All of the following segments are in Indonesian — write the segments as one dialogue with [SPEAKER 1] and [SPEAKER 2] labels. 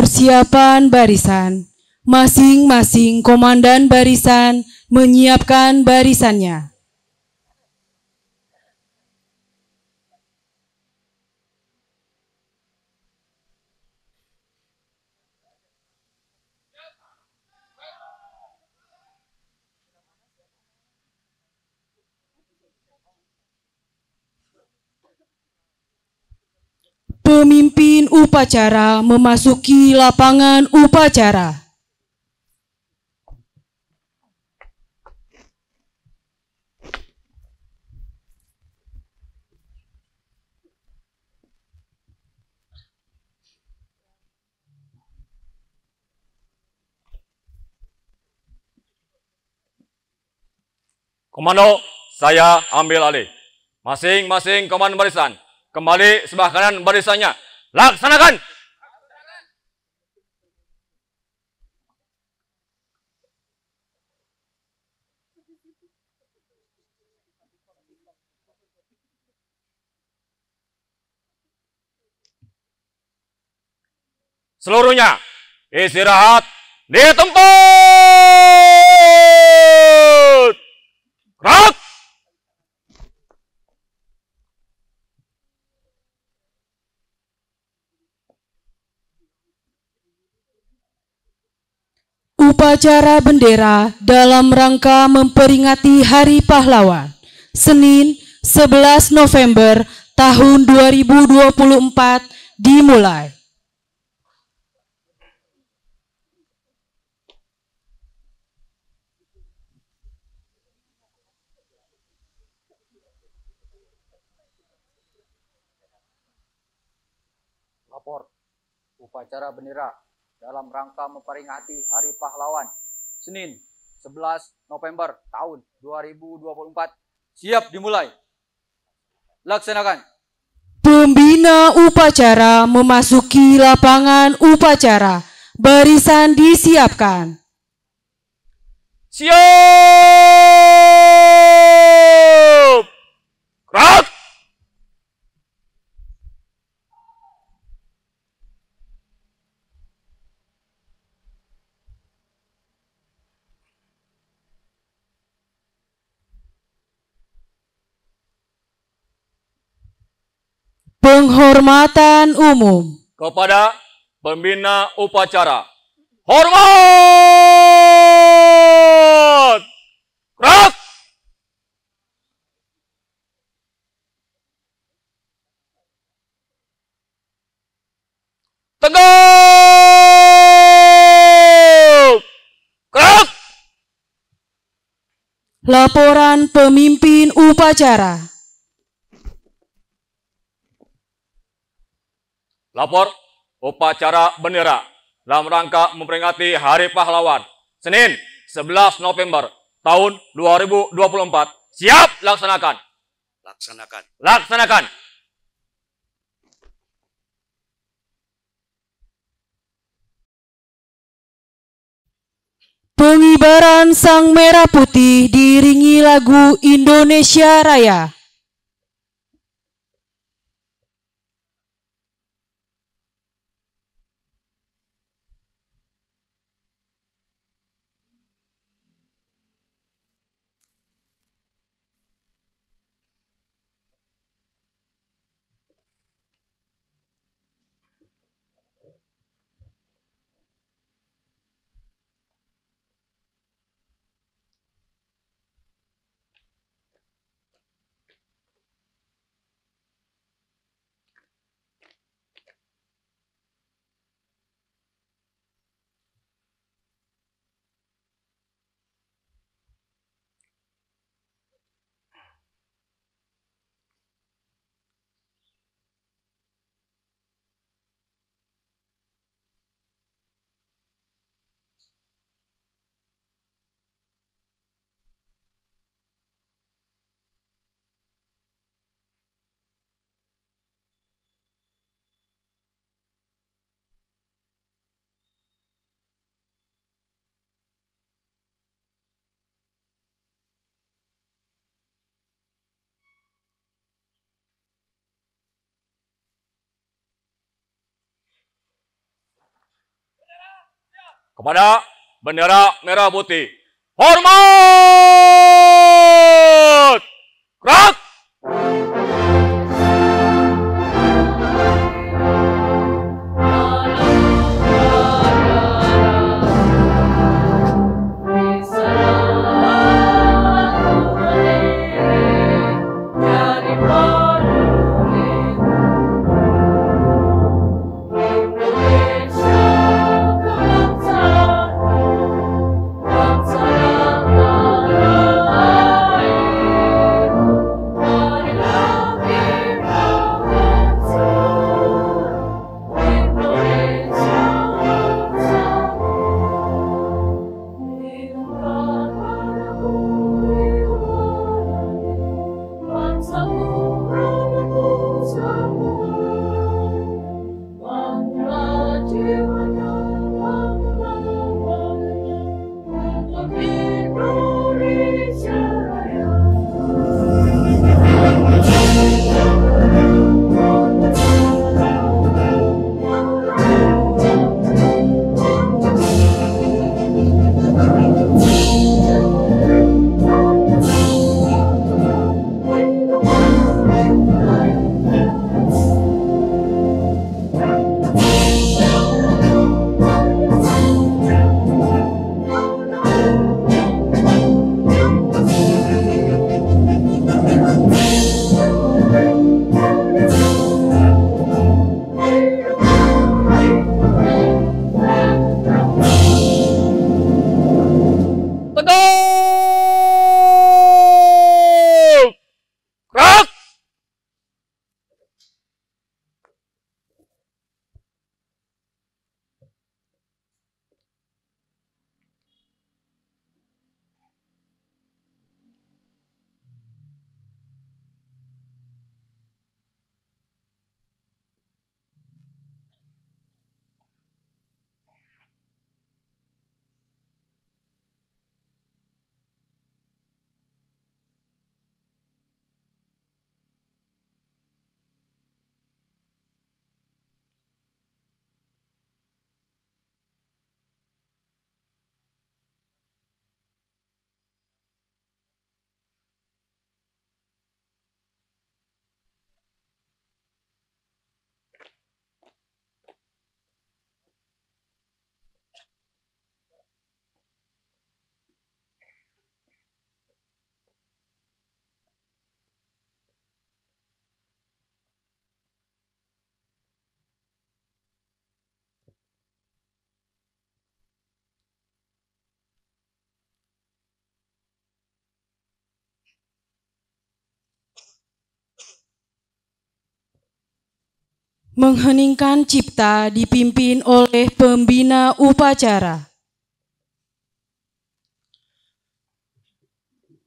[SPEAKER 1] Persiapan barisan. Masing-masing komandan barisan menyiapkan barisannya. Pemimpin upacara memasuki lapangan upacara.
[SPEAKER 2] Komando, saya ambil alih. Masing-masing komandan barisan, kembali sebelah kanan barisannya. Laksanakan! Seluruhnya istirahat di tempat. Gerak!
[SPEAKER 1] Upacara bendera dalam rangka memperingati Hari Pahlawan, Senin 11 November tahun 2024 dimulai.
[SPEAKER 3] Lapor upacara bendera dalam rangka memperingati Hari Pahlawan, Senin 11 November tahun 2024 siap dimulai. Laksanakan.
[SPEAKER 1] Pembina upacara memasuki lapangan upacara. Barisan disiapkan.
[SPEAKER 2] Siap! Gerak!
[SPEAKER 1] Penghormatan umum
[SPEAKER 2] Kepada pembina upacara. Hormat! Gerak! Tegap! Gerak!
[SPEAKER 1] Laporan pemimpin upacara.
[SPEAKER 2] Lapor upacara bendera dalam rangka memperingati Hari Pahlawan, Senin 11 November tahun 2024. Siap laksanakan.
[SPEAKER 4] Laksanakan.
[SPEAKER 2] Laksanakan.
[SPEAKER 1] Pengibaran Sang Merah Putih diiringi lagu Indonesia Raya.
[SPEAKER 2] kepada bendera merah putih. Hormat! Gerak!
[SPEAKER 1] Mengheningkan cipta dipimpin oleh pembina upacara.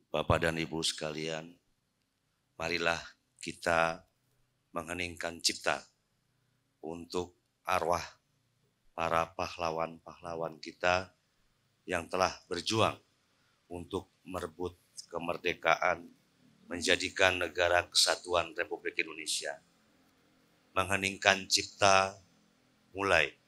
[SPEAKER 4] Bapak dan Ibu sekalian, marilah kita mengheningkan cipta untuk arwah para pahlawan-pahlawan kita yang telah berjuang untuk merebut kemerdekaan, menjadikan negara kesatuan Republik Indonesia. Mengheningkan cipta mulai.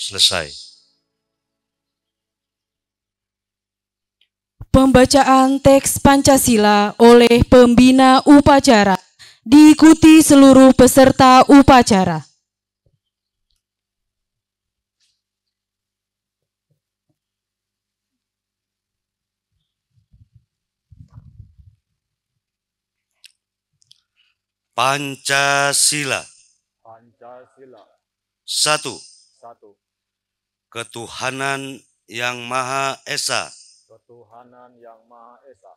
[SPEAKER 4] Selesai.
[SPEAKER 1] Pembacaan teks Pancasila oleh pembina upacara diikuti seluruh peserta upacara.
[SPEAKER 4] Pancasila.
[SPEAKER 2] Pancasila.
[SPEAKER 4] 1.
[SPEAKER 2] 1.
[SPEAKER 4] Ketuhanan yang Maha Esa.
[SPEAKER 2] Ketuhanan yang Maha Esa.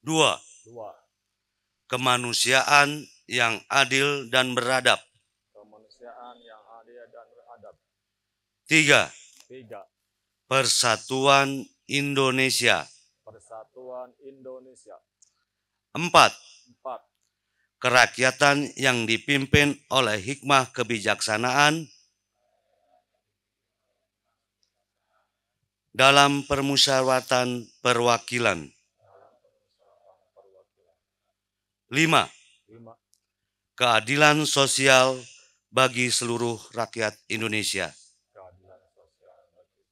[SPEAKER 4] 2.
[SPEAKER 2] 2.
[SPEAKER 4] Kemanusiaan yang adil dan beradab.
[SPEAKER 2] Kemanusiaan yang adil dan beradab.
[SPEAKER 4] 3.
[SPEAKER 2] 3.
[SPEAKER 4] Persatuan Indonesia.
[SPEAKER 2] Persatuan Indonesia.
[SPEAKER 4] 4.
[SPEAKER 2] 4.
[SPEAKER 4] Kerakyatan yang dipimpin oleh hikmah kebijaksanaan dalam permusyawaratan perwakilan. 5.
[SPEAKER 2] 5.
[SPEAKER 4] Keadilan sosial bagi seluruh rakyat Indonesia.
[SPEAKER 2] Keadilan sosial bagi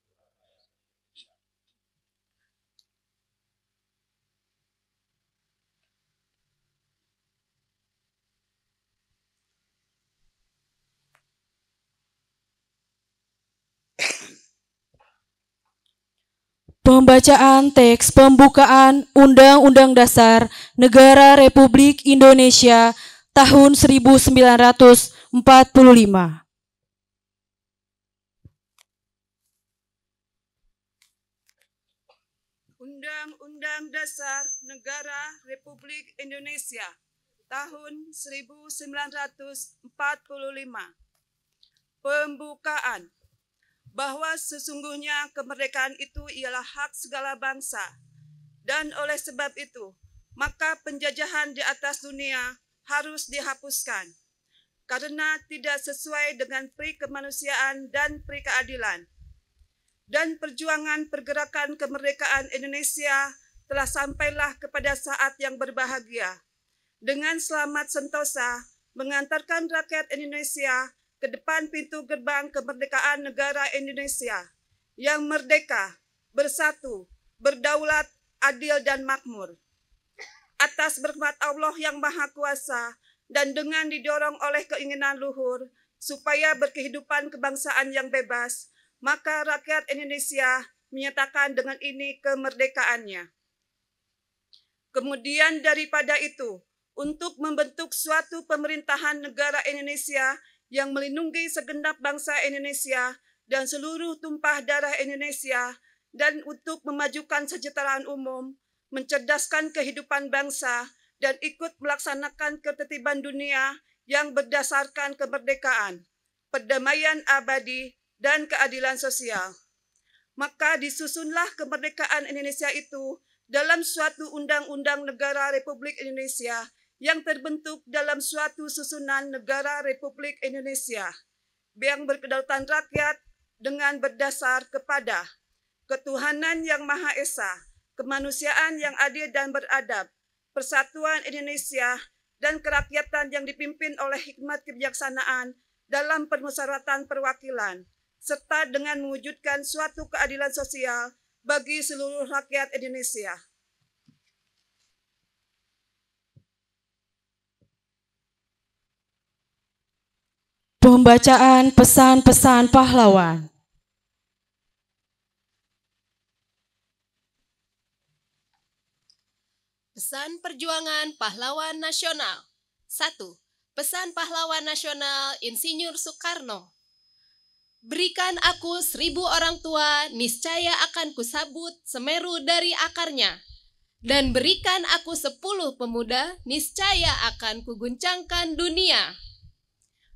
[SPEAKER 1] Pembacaan teks pembukaan Undang-Undang Dasar Negara Republik Indonesia tahun 1945.
[SPEAKER 5] Undang-Undang Dasar Negara Republik Indonesia tahun 1945. Pembukaan. Bahwa sesungguhnya kemerdekaan itu ialah hak segala bangsa, dan oleh sebab itu, maka penjajahan di atas dunia harus dihapuskan, karena tidak sesuai dengan pri kemanusiaan dan pri keadilan. Dan perjuangan pergerakan kemerdekaan Indonesia telah sampailah kepada saat yang berbahagia, dengan selamat sentosa mengantarkan rakyat Indonesia ke depan pintu gerbang kemerdekaan negara Indonesia yang merdeka, bersatu, berdaulat, adil, dan makmur. Atas berkat Allah yang Maha Kuasa dan dengan didorong oleh keinginan luhur supaya berkehidupan kebangsaan yang bebas, maka rakyat Indonesia menyatakan dengan ini kemerdekaannya. Kemudian daripada itu, untuk membentuk suatu pemerintahan negara Indonesia yang melindungi segenap bangsa Indonesia dan seluruh tumpah darah Indonesia, dan untuk memajukan kesejahteraan umum, mencerdaskan kehidupan bangsa, dan ikut melaksanakan ketertiban dunia yang berdasarkan kemerdekaan, perdamaian abadi, dan keadilan sosial. Maka disusunlah kemerdekaan Indonesia itu dalam suatu undang-undang negara Republik Indonesia yang terbentuk dalam suatu susunan negara Republik Indonesia yang berkedaulatan rakyat dengan berdasar kepada ketuhanan yang Maha Esa, kemanusiaan yang adil dan beradab, persatuan Indonesia, dan kerakyatan yang dipimpin oleh hikmat kebijaksanaan dalam permusyawaratan perwakilan, serta dengan mewujudkan suatu keadilan sosial bagi seluruh rakyat Indonesia.
[SPEAKER 1] Pembacaan pesan-pesan pahlawan.
[SPEAKER 6] Pesan perjuangan pahlawan nasional. 1. Pesan pahlawan nasional Insinyur Soekarno. Berikan aku 1000 orang tua, niscaya akan kusabut Semeru dari akarnya. Dan berikan aku 10 pemuda, niscaya akan kuguncangkan dunia.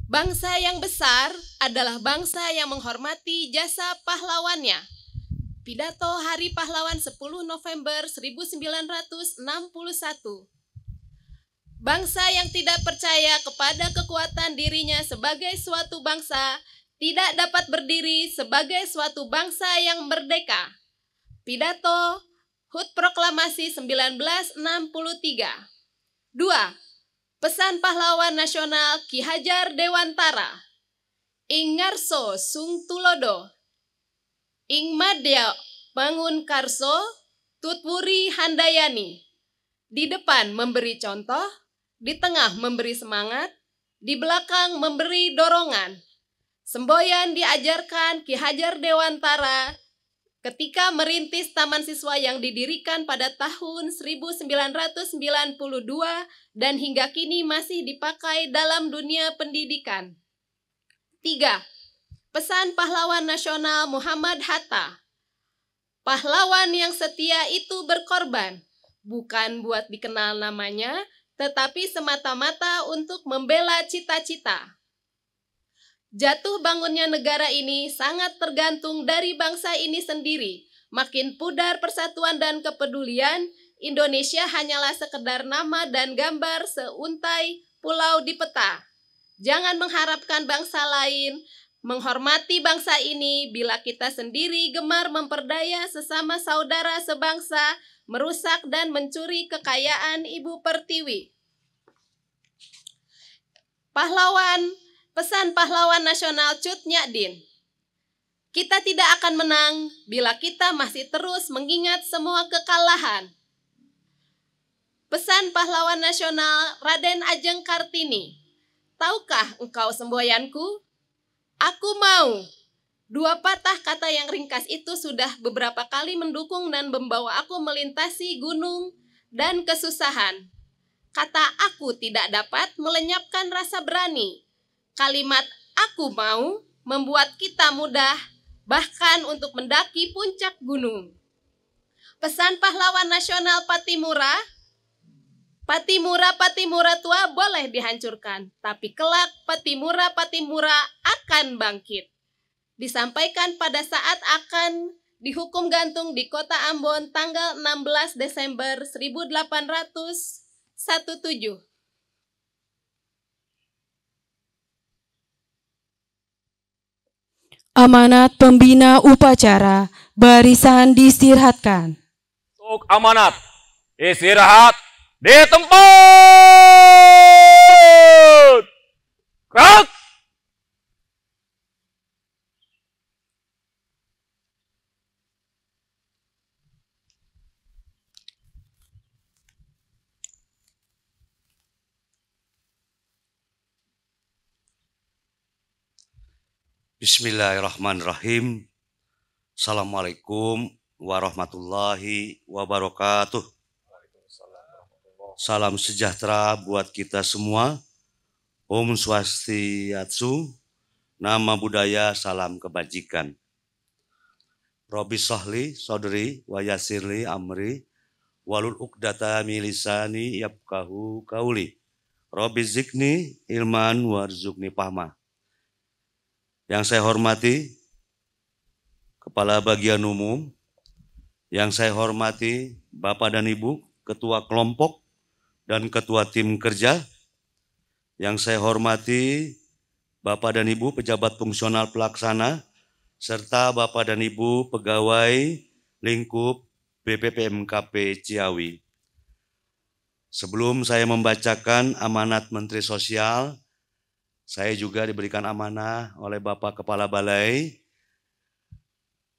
[SPEAKER 6] Bangsa yang besar adalah bangsa yang menghormati jasa pahlawannya. Pidato Hari Pahlawan 10 November 1961. Bangsa yang tidak percaya kepada kekuatan dirinya sebagai suatu bangsa tidak dapat berdiri sebagai suatu bangsa yang merdeka. Pidato HUT Proklamasi 1963. 2. Pesan pahlawan nasional Ki Hajar Dewantara. Ing ngarso sung tulodo, ing madya bangun karso, tutwuri handayani. Di depan memberi contoh, di tengah memberi semangat, di belakang memberi dorongan. Semboyan diajarkan Ki Hajar Dewantara ketika merintis Taman Siswa yang didirikan pada tahun 1992 dan hingga kini masih dipakai dalam dunia pendidikan. 3. Pesan pahlawan nasional Muhammad Hatta. Pahlawan yang setia itu berkorban, bukan buat dikenal namanya, tetapi semata-mata untuk membela cita-cita. Jatuh bangunnya negara ini sangat tergantung dari bangsa ini sendiri. Makin pudar persatuan dan kepedulian, Indonesia hanyalah sekedar nama dan gambar seuntai pulau di peta. Jangan mengharapkan bangsa lain menghormati bangsa ini bila kita sendiri gemar memperdaya sesama saudara sebangsa, merusak dan mencuri kekayaan Ibu Pertiwi. Pesan pahlawan nasional Cut Nyak Dien. Kita tidak akan menang bila kita masih terus mengingat semua kekalahan. Pesan pahlawan nasional Raden Ajeng Kartini. Tahukah engkau semboyanku? Aku mau. 2 patah kata yang ringkas itu sudah beberapa kali mendukung dan membawa aku melintasi gunung dan kesusahan. Kata aku tidak dapat melenyapkan rasa berani. Kalimat aku mau membuat kita mudah bahkan untuk mendaki puncak gunung. Pesan pahlawan nasional Patimura. Patimura tua boleh dihancurkan, tapi kelak Patimura akan bangkit. Disampaikan pada saat akan dihukum gantung di kota Ambon tanggal 16 Desember 1817.
[SPEAKER 1] Amanat pembina upacara, barisan diistirahatkan.
[SPEAKER 2] Untuk amanat, istirahat di tempat. Gerak.
[SPEAKER 4] Bismillahirrahmanirrahim. Assalamualaikum warahmatullahi wabarakatuh. Salam sejahtera buat kita semua. Om Swastiastu, nama budaya, salam kebajikan. Robi Sohli, Sodri, Wayasirli, Amri, Walul Uqdata Milisani, Yabkahu Kauli, Robi Zikni, Ilman, Warzukni Pahma. Yang saya hormati, Kepala Bagian Umum, yang saya hormati Bapak dan Ibu, Ketua Kelompok, dan Ketua Tim Kerja, yang saya hormati Bapak dan Ibu pejabat fungsional pelaksana, serta Bapak dan Ibu pegawai lingkup BPPMKP Ciawi. Sebelum saya membacakan amanat Menteri Sosial, saya juga diberikan amanah oleh Bapak Kepala Balai.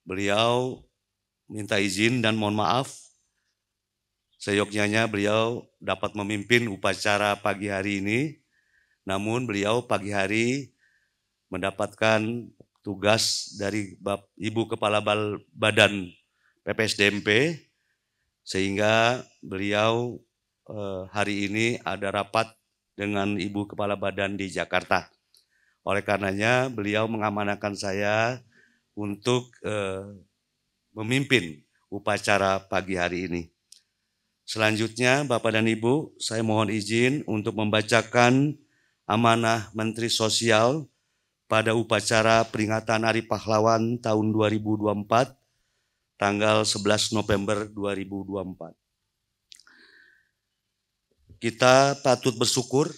[SPEAKER 4] Beliau minta izin dan mohon maaf, seyogyanya beliau dapat memimpin upacara pagi hari ini, namun beliau pagi hari mendapatkan tugas dari Ibu Kepala Badan PPSDMP, sehingga beliau hari ini ada rapat dengan Ibu Kepala Badan di Jakarta. Oleh karenanya beliau mengamanahkan saya untuk memimpin upacara pagi hari ini. Selanjutnya Bapak dan Ibu, saya mohon izin untuk membacakan amanah Menteri Sosial pada upacara peringatan Hari Pahlawan tahun 2024, tanggal 11 November 2024. Kita patut bersyukur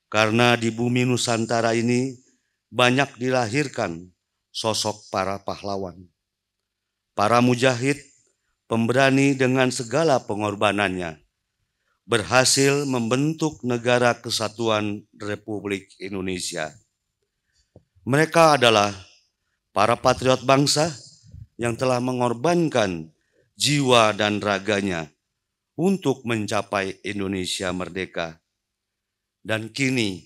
[SPEAKER 4] karena di bumi Nusantara ini banyak dilahirkan sosok para pahlawan, para mujahid, pemberani dengan segala pengorbanannya, berhasil membentuk negara kesatuan Republik Indonesia. Mereka adalah para patriot bangsa yang telah mengorbankan jiwa dan raganya untuk mencapai Indonesia merdeka. Dan kini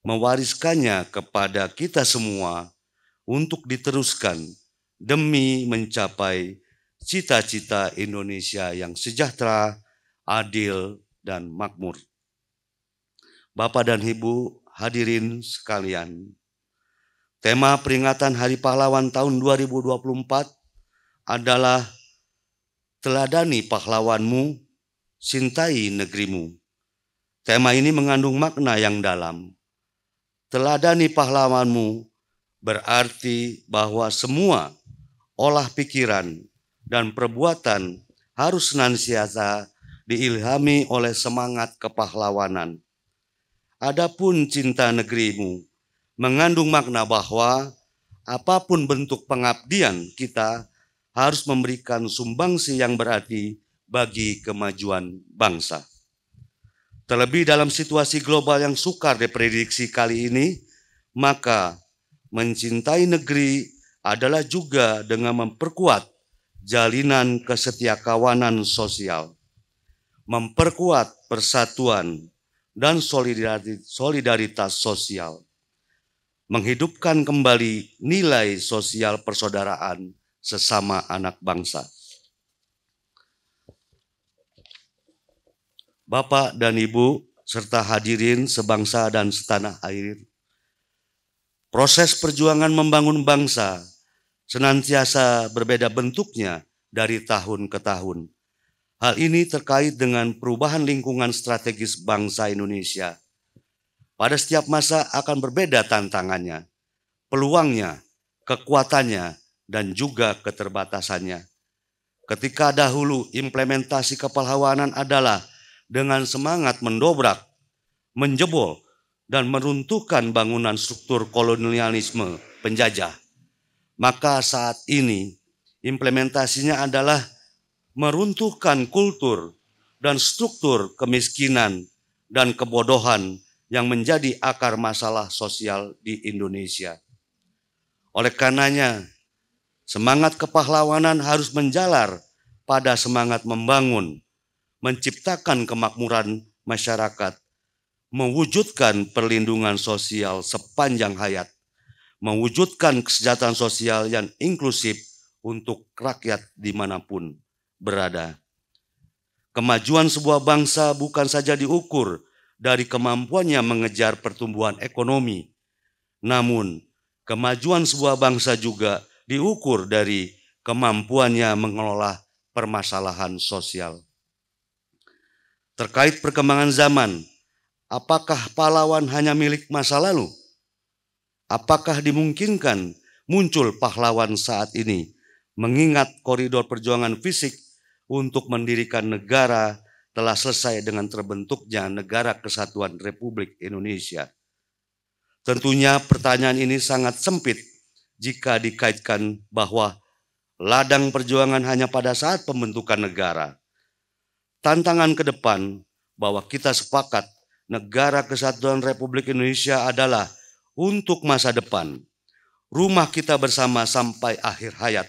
[SPEAKER 4] mewariskannya kepada kita semua untuk diteruskan demi mencapai cita-cita Indonesia yang sejahtera, adil, dan makmur. Bapak dan Ibu hadirin sekalian, tema peringatan Hari Pahlawan tahun 2024 adalah Teladani pahlawanmu, cintai negerimu. Tema ini mengandung makna yang dalam. Teladani pahlawanmu berarti bahwa semua olah pikiran dan perbuatan harus senantiasa diilhami oleh semangat kepahlawanan. Adapun cinta negerimu mengandung makna bahwa apapun bentuk pengabdian kita harus memberikan sumbangsi yang berarti bagi kemajuan bangsa. Terlebih dalam situasi global yang sukar diprediksi kali ini, maka mencintai negeri adalah juga dengan memperkuat jalinan kesetiakawanan sosial, memperkuat persatuan dan solidaritas sosial, menghidupkan kembali nilai sosial persaudaraan sesama anak bangsa. Bapak dan Ibu serta hadirin sebangsa dan setanah air, proses perjuangan membangun bangsa senantiasa berbeda bentuknya dari tahun ke tahun. Hal ini terkait dengan perubahan lingkungan strategis bangsa Indonesia. Pada setiap masa akan berbeda tantangannya, peluangnya, kekuatannya, dan juga keterbatasannya. Ketika dahulu implementasi kepahlawanan adalah dengan semangat mendobrak, menjebol, dan meruntuhkan bangunan struktur kolonialisme penjajah, maka saat ini implementasinya adalah meruntuhkan kultur dan struktur kemiskinan dan kebodohan yang menjadi akar masalah sosial di Indonesia. Oleh karenanya, semangat kepahlawanan harus menjalar pada semangat membangun, menciptakan kemakmuran masyarakat, mewujudkan perlindungan sosial sepanjang hayat, mewujudkan kesejahteraan sosial yang inklusif untuk rakyat dimanapun berada. Kemajuan sebuah bangsa bukan saja diukur dari kemampuannya mengejar pertumbuhan ekonomi, namun kemajuan sebuah bangsa juga diukur dari kemampuannya mengelola permasalahan sosial. Terkait perkembangan zaman, apakah pahlawan hanya milik masa lalu? Apakah dimungkinkan muncul pahlawan saat ini, mengingat koridor perjuangan fisik untuk mendirikan negara telah selesai dengan terbentuknya Negara Kesatuan Republik Indonesia? Tentunya pertanyaan ini sangat sempit jika dikaitkan bahwa ladang perjuangan hanya pada saat pembentukan negara. Tantangan ke depan bahwa kita sepakat Negara Kesatuan Republik Indonesia adalah untuk masa depan, rumah kita bersama sampai akhir hayat.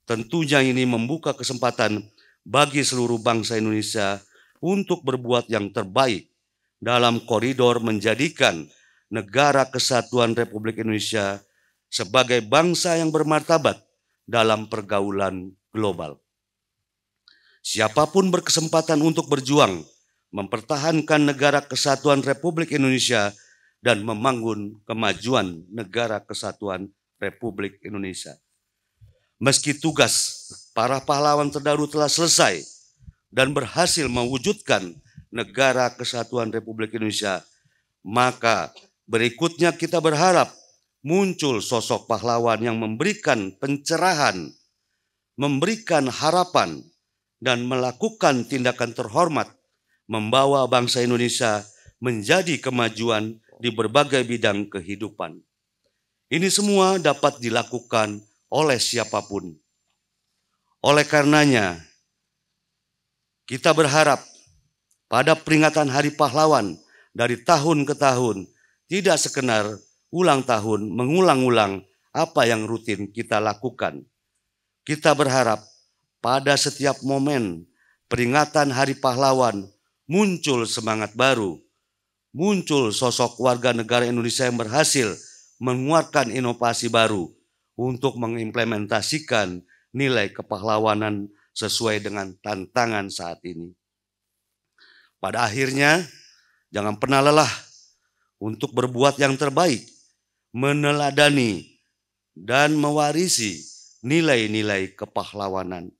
[SPEAKER 4] Tentunya ini membuka kesempatan bagi seluruh bangsa Indonesia untuk berbuat yang terbaik dalam koridor menjadikan Negara Kesatuan Republik Indonesia sebagai bangsa yang bermartabat dalam pergaulan global. Siapapun berkesempatan untuk berjuang, mempertahankan Negara Kesatuan Republik Indonesia dan membangun kemajuan Negara Kesatuan Republik Indonesia. Meski tugas para pahlawan terdahulu telah selesai dan berhasil mewujudkan Negara Kesatuan Republik Indonesia, maka berikutnya kita berharap muncul sosok pahlawan yang memberikan pencerahan, memberikan harapan, dan melakukan tindakan terhormat, membawa bangsa Indonesia menjadi kemajuan di berbagai bidang kehidupan. Ini semua dapat dilakukan oleh siapapun. Oleh karenanya, kita berharap pada peringatan Hari Pahlawan dari tahun ke tahun tidak sekedar ulang tahun mengulang-ulang apa yang rutin kita lakukan. Kita berharap pada setiap momen peringatan Hari Pahlawan muncul semangat baru, muncul sosok warga negara Indonesia yang berhasil mengeluarkan inovasi baru untuk mengimplementasikan nilai kepahlawanan sesuai dengan tantangan saat ini. Pada akhirnya, jangan pernah lelah untuk berbuat yang terbaik, meneladani dan mewarisi nilai-nilai kepahlawanan.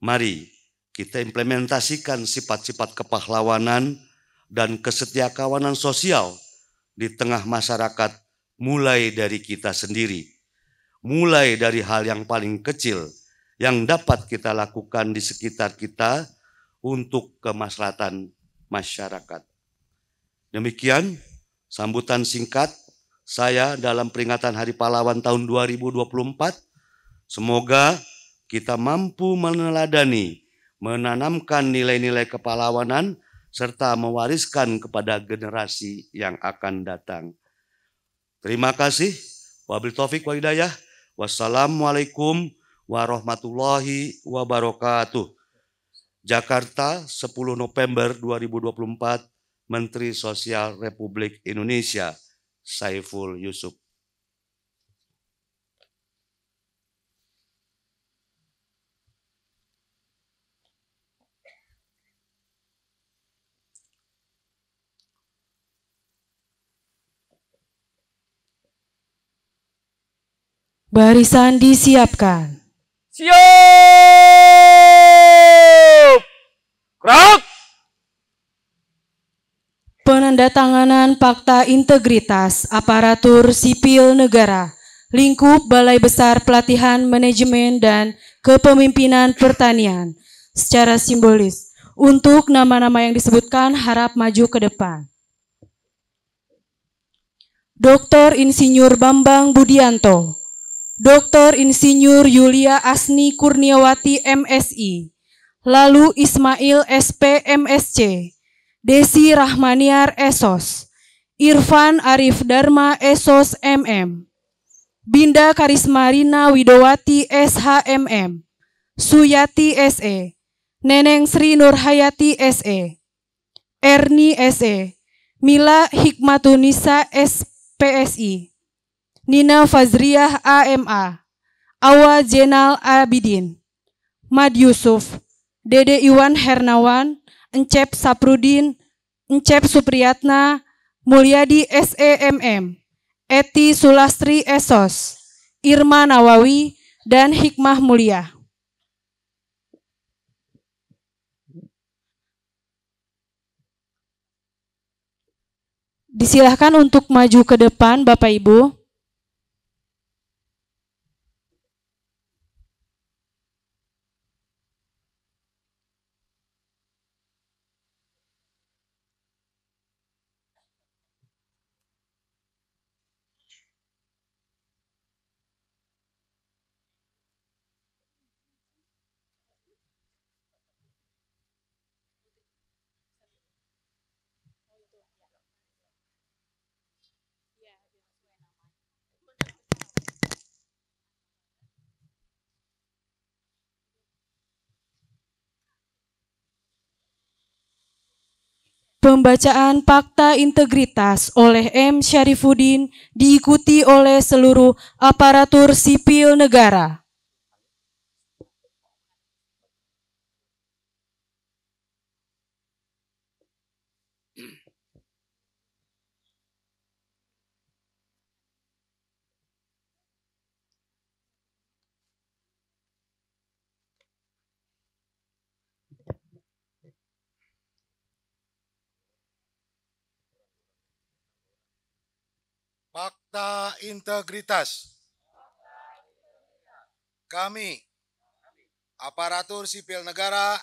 [SPEAKER 4] Mari kita implementasikan sifat-sifat kepahlawanan dan kesetiakawanan sosial di tengah masyarakat, mulai dari kita sendiri, mulai dari hal yang paling kecil yang dapat kita lakukan di sekitar kita untuk kemaslahatan masyarakat. Demikian sambutan singkat saya dalam peringatan Hari Pahlawan tahun 2024. Semoga kita mampu meneladani, menanamkan nilai-nilai kepahlawanan, serta mewariskan kepada generasi yang akan datang. Terima kasih. Wabillahi taufiq wal hidayah. Wassalamualaikum warahmatullahi wabarakatuh. Jakarta, 10 November 2024, Menteri Sosial Republik Indonesia, Saiful Yusuf.
[SPEAKER 1] Barisan disiapkan.
[SPEAKER 2] Siap! Gerak!
[SPEAKER 1] Penandatanganan Fakta Integritas Aparatur Sipil Negara, lingkup Balai Besar Pelatihan Manajemen dan Kepemimpinan Pertanian, secara simbolis. Untuk nama-nama yang disebutkan harap maju ke depan. Dr. Insinyur Bambang Budianto, Dr. Insinyur Yulia Asni Kurniawati MSI, lalu Ismail SP MSc, Desi Rahmaniar Esos, Irfan Arif Dharma Esos MM, Binda Karismarina Widowati SHMM, Suyati SE, Neneng Sri Nurhayati SE, Erni SE, Mila Hikmatunisa SPSI, Nina Fazriah AMA, Awa Jenal Abidin, Mad Yusuf, Dede Iwan Hernawan, Encep Saprudin, Encep Supriyatna, Mulyadi SEMM, Eti Sulastri Esos, Irma Nawawi, dan Hikmah Mulia. Disilahkan untuk maju ke depan, Bapak Ibu. Pembacaan Fakta Integritas oleh M. Syarifuddin diikuti oleh seluruh aparatur sipil negara.
[SPEAKER 7] Fakta integritas. Kami, aparatur sipil negara,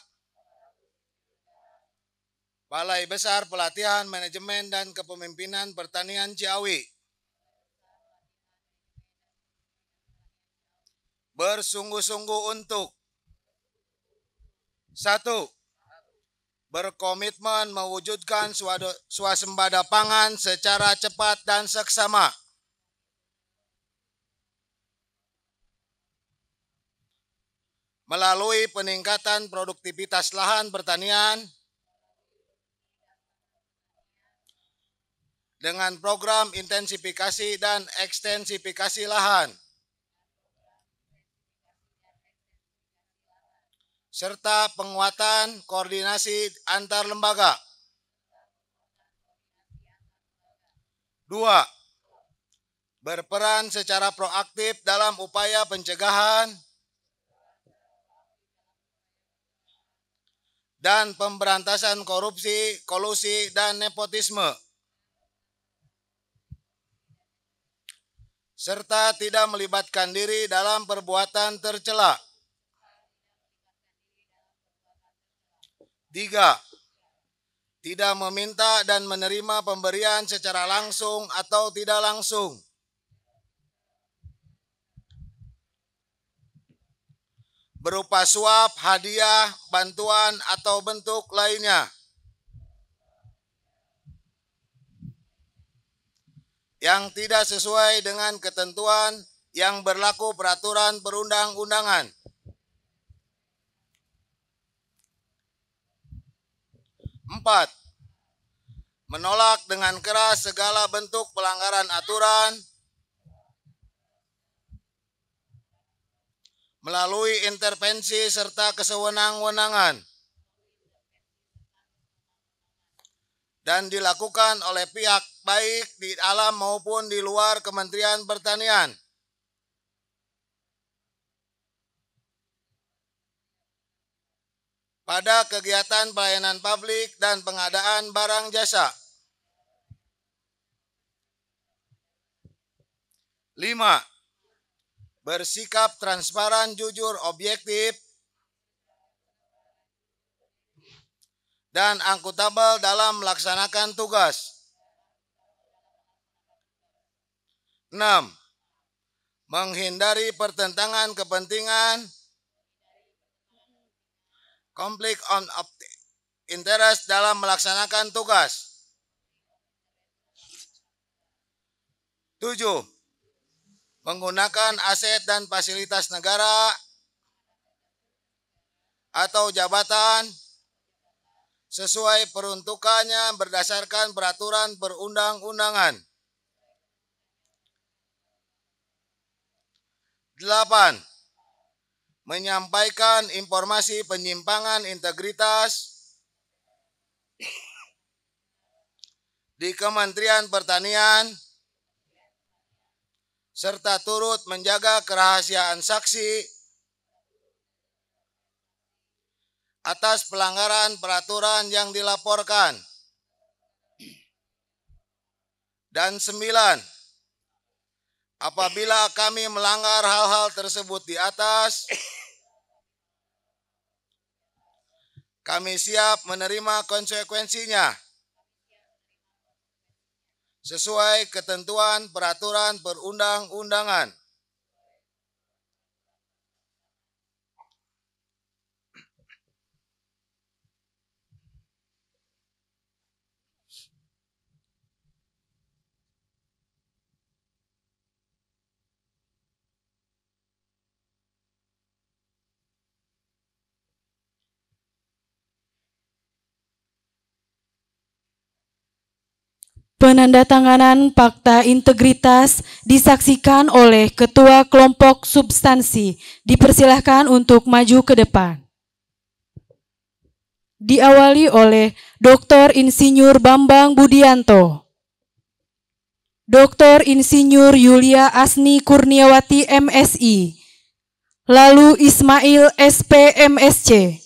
[SPEAKER 7] Balai Besar Pelatihan Manajemen dan Kepemimpinan Pertanian Ciawi, bersungguh-sungguh untuk 1. berkomitmen mewujudkan swasembada pangan secara cepat dan seksama. Melalui peningkatan produktivitas lahan pertanian dengan program intensifikasi dan ekstensifikasi lahan, serta penguatan koordinasi antar lembaga. 2. Berperan secara proaktif dalam upaya pencegahan dan pemberantasan korupsi, kolusi, dan nepotisme, serta tidak melibatkan diri dalam perbuatan tercela. 3. Tidak meminta dan menerima pemberian secara langsung atau tidak langsung. 4. Berupa suap, hadiah, bantuan, atau bentuk lainnya yang tidak sesuai dengan ketentuan yang berlaku peraturan perundang-undangan. 4. Menolak dengan keras segala bentuk pelanggaran aturan melalui intervensi serta kesewenang-wenangan dan dilakukan oleh pihak baik di dalam maupun di luar Kementerian Pertanian. Pada kegiatan pelayanan publik dan pengadaan barang jasa. 5. Bersikap transparan, jujur, objektif, dan akuntabel dalam melaksanakan tugas. 6. Menghindari pertentangan kepentingan, konflik of interest dalam melaksanakan tugas. 7. Menggunakan aset dan fasilitas negara atau jabatan sesuai peruntukannya berdasarkan peraturan perundang-undangan. 8. Menyampaikan informasi penyimpangan integritas di Kementerian Pertanian serta turut menjaga kerahasiaan saksi atas pelanggaran peraturan yang dilaporkan. Dan 9. Apabila kami melanggar hal-hal tersebut di atas, kami siap menerima konsekuensinya sesuai ketentuan peraturan perundang-undangan.
[SPEAKER 1] Penandatanganan Fakta Integritas disaksikan oleh Ketua Kelompok Substansi. Dipersilahkan untuk maju ke depan. Diawali oleh Dr. Insinyur Bambang Budianto, Dr. Insinyur Yulia Asni Kurniawati MSI, lalu Ismail SP MSc.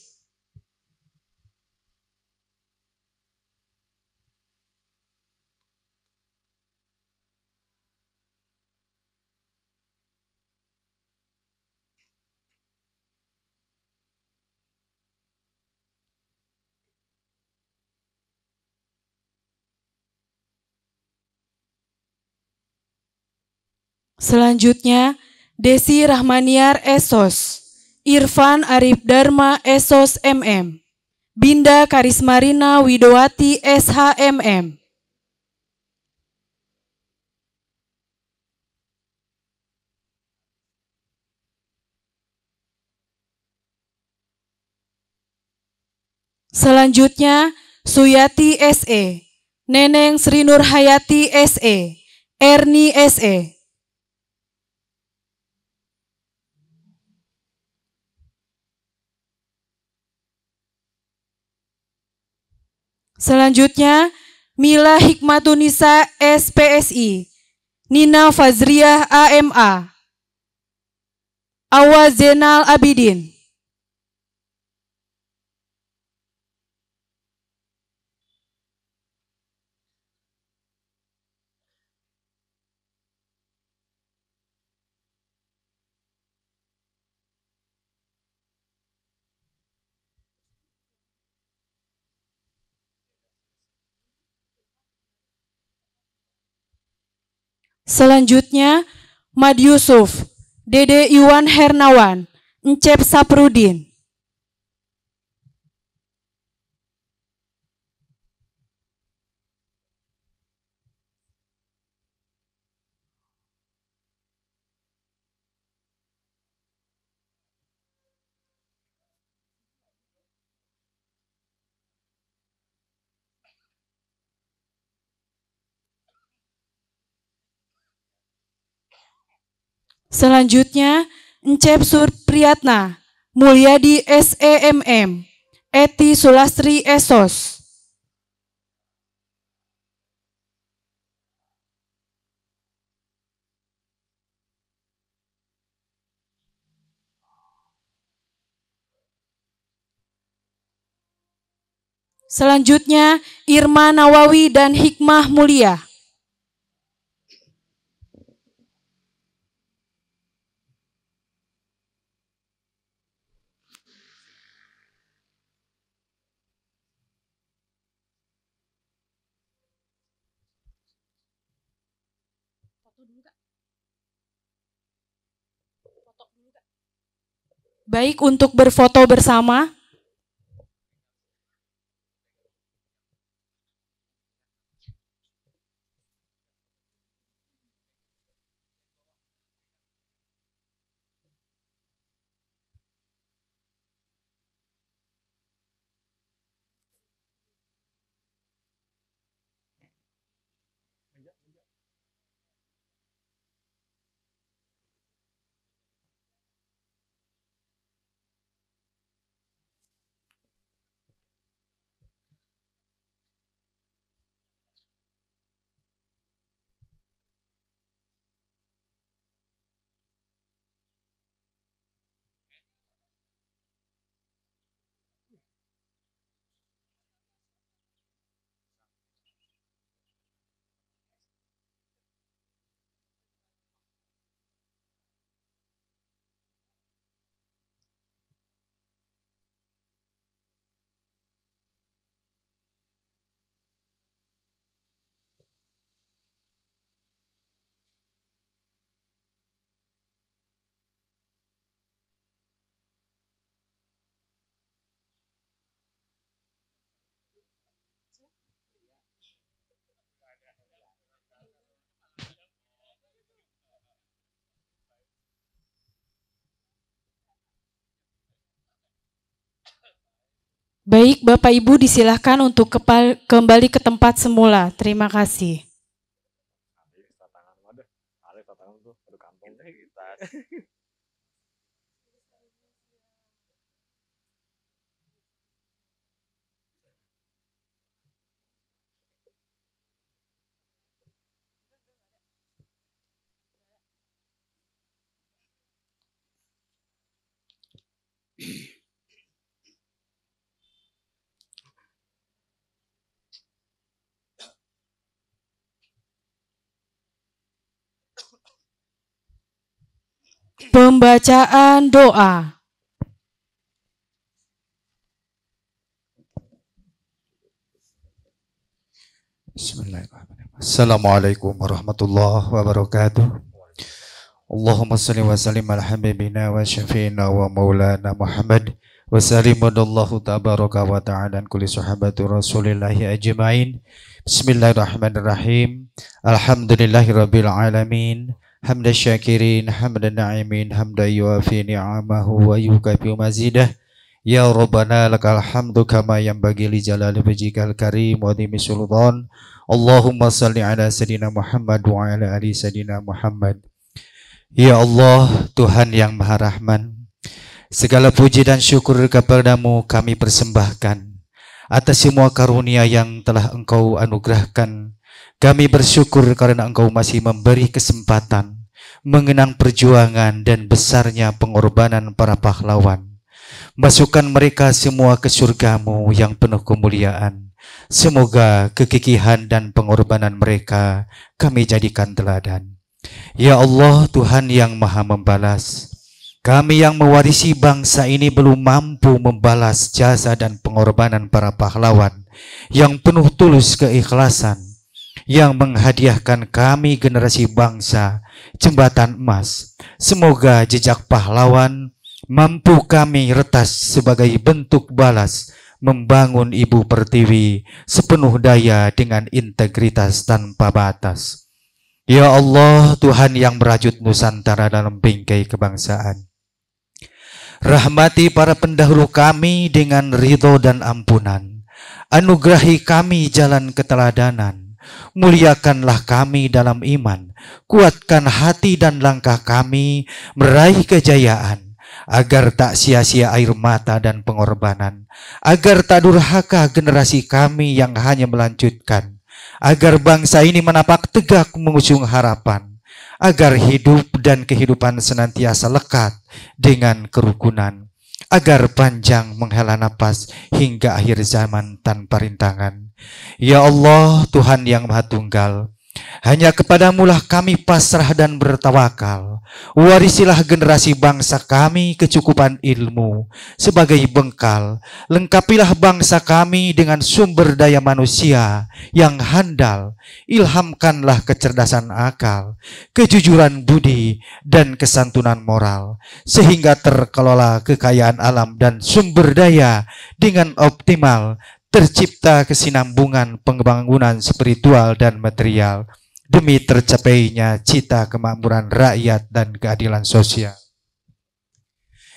[SPEAKER 1] Selanjutnya, Desi Rahmaniar Esos, Irfan Arif Dharma Esos MM. Binda Karismarina Widowati SHMM. Selanjutnya, Suyati SE, Neneng Sri Nurhayati SE, Erni SE. Selanjutnya, Mila Hikmatunisa SPSI, Nina Fazriah AMA, Awa Zainal Abidin. Selanjutnya, Mad Yusuf, Dede Iwan Hernawan, Encep Saprudin. Selanjutnya, Encep Surpriyatna, Mulyadi SEMM, Eti Sulastri Esos. Selanjutnya, Irma Nawawi dan Hikmah Mulia. Baik, untuk berfoto bersama. Baik, Bapak Ibu disilahkan untuk kembali ke tempat semula. Terima kasih. Pembacaan doa.
[SPEAKER 8] Bismillahirrahmanirrahim. Assalamualaikum warahmatullahi wabarakatuh. Allahumma salli wa sallim ala habibina wa syafiina wa maulana Muhammad wa sallimunallahu tabaraka wa ta'ala an kulli sahabati rasulillahi ajma'in. Bismillahirrahmanirrahim. Alhamdulillahirabbil alamin. Hamdan syakirin, hamdan na'imin, hamdan yuafi ni'amahu wa yukafi mazidah. Ya Rabbana lakal hamdu kama yanbaghi li jalali wajhikal karim wa dhimi sultan. Allahumma salli ala sayyidina Muhammad wa ala ali sayyidina Muhammad. Ya Allah, Tuhan yang Maha Rahman, segala puji dan syukur kepadamu kami persembahkan atas semua karunia yang telah Engkau anugerahkan. Kami bersyukur karena Engkau masih memberi kesempatan mengenang perjuangan dan besarnya pengorbanan para pahlawan. Masukkan mereka semua ke surgamu yang penuh kemuliaan. Semoga kegigihan dan pengorbanan mereka kami jadikan teladan. Ya Allah, Tuhan yang Maha Membalas, kami yang mewarisi bangsa ini belum mampu membalas jasa dan pengorbanan para pahlawan yang penuh tulus keikhlasan, yang menghadiahkan kami generasi bangsa jembatan emas. Semoga jejak pahlawan mampu kami retas sebagai bentuk balas membangun Ibu Pertiwi sepenuh daya dengan integritas tanpa batas. Ya Allah, Tuhan yang merajut Nusantara dalam bingkai kebangsaan, rahmati para pendahulu kami dengan ridho dan ampunan. Anugerahi kami jalan keteladanan. Muliakanlah kami dalam iman. Kuatkan hati dan langkah kami meraih kejayaan, agar tak sia-sia air mata dan pengorbanan, agar tak durhaka generasi kami yang hanya melanjutkan, agar bangsa ini menapak tegak mengusung harapan, agar hidup dan kehidupan senantiasa lekat dengan kerukunan, agar panjang menghela napas hingga akhir zaman tanpa rintangan. Ya Allah, Tuhan yang Maha Tunggal, hanya kepadamulah kami pasrah dan bertawakal. Warisilah generasi bangsa kami kecukupan ilmu sebagai bekal. Lengkapilah bangsa kami dengan sumber daya manusia yang handal. Ilhamkanlah kecerdasan akal, kejujuran budi, dan kesantunan moral, sehingga terkelola kekayaan alam dan sumber daya dengan optimal. Tercipta kesinambungan pembangunan spiritual dan material demi tercapainya cita kemakmuran rakyat dan keadilan sosial.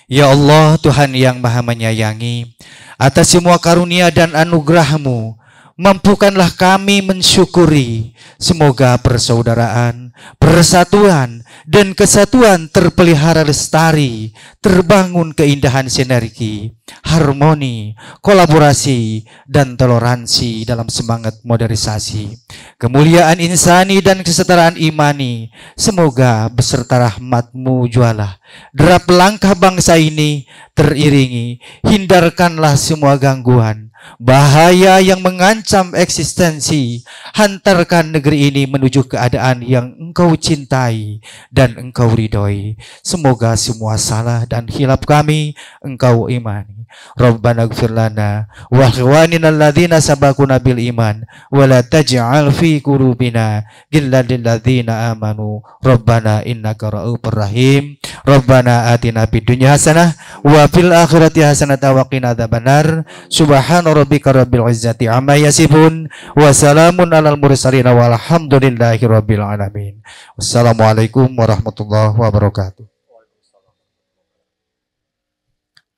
[SPEAKER 8] Ya Allah, Tuhan yang Maha Menyayangi, atas semua karunia dan anugerah-Mu, mampukanlah kami mensyukuri. Semoga persaudaraan, persatuan, dan kesatuan terpelihara lestari, terbangun keindahan sinergi, harmoni, kolaborasi, dan toleransi dalam semangat modernisasi, kemuliaan insani dan kesetaraan imani. Semoga beserta rahmat-Mu jualah derap langkah bangsa ini teriringi. Hindarkanlah semua gangguan, bahaya yang mengancam eksistensi. Hantarkan negeri ini menuju keadaan yang Engkau cintai dan Engkau ridhoi. Semoga semua salah dan hilaf kami Engkau imani. Rabbana ighfir lana wa ikhwanina alladzina sabaquna bil iman wa la taj'al fi qulubina ghillan lil ladzina amanu Rabbana innaka ra'ufur rahim. Rabbana atina fid dunya hasanah wa fil akhirati hasanah wa qina adzabannar. Subhana rabbika rabbil izzati amma yasifun wa salamun alal mursalin walhamdulillahi rabbil alamin. Wassalamualaikum warahmatullahi wabarakatuh.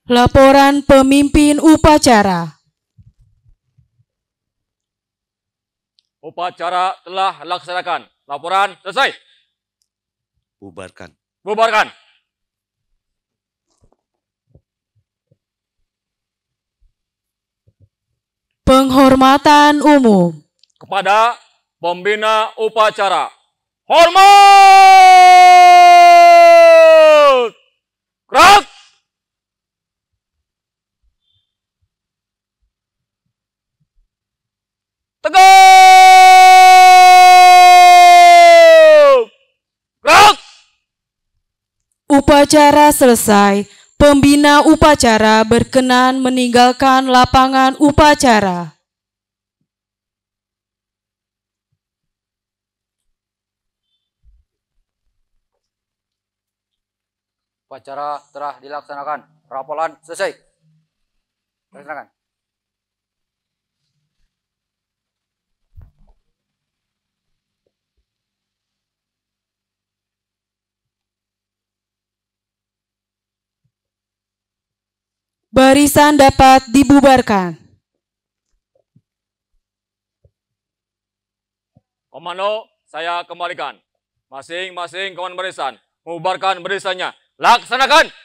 [SPEAKER 1] Laporan pemimpin upacara.
[SPEAKER 2] Upacara telah dilaksanakan. Laporan selesai.
[SPEAKER 4] Bubarkan.
[SPEAKER 2] Bubarkan.
[SPEAKER 1] Penghormatan umum
[SPEAKER 2] kepada pembina upacara. Hormat! Gerak! Tegap! Gerak!
[SPEAKER 1] Upacara selesai. Pembina upacara berkenan meninggalkan lapangan upacara.
[SPEAKER 3] Upacara telah dilaksanakan. Raporan selesai. Laksanakan.
[SPEAKER 1] Barisan dapat dibubarkan.
[SPEAKER 2] Komando, saya kembalikan. Masing-masing komandan barisan, membubarkan barisannya. Laksanakan!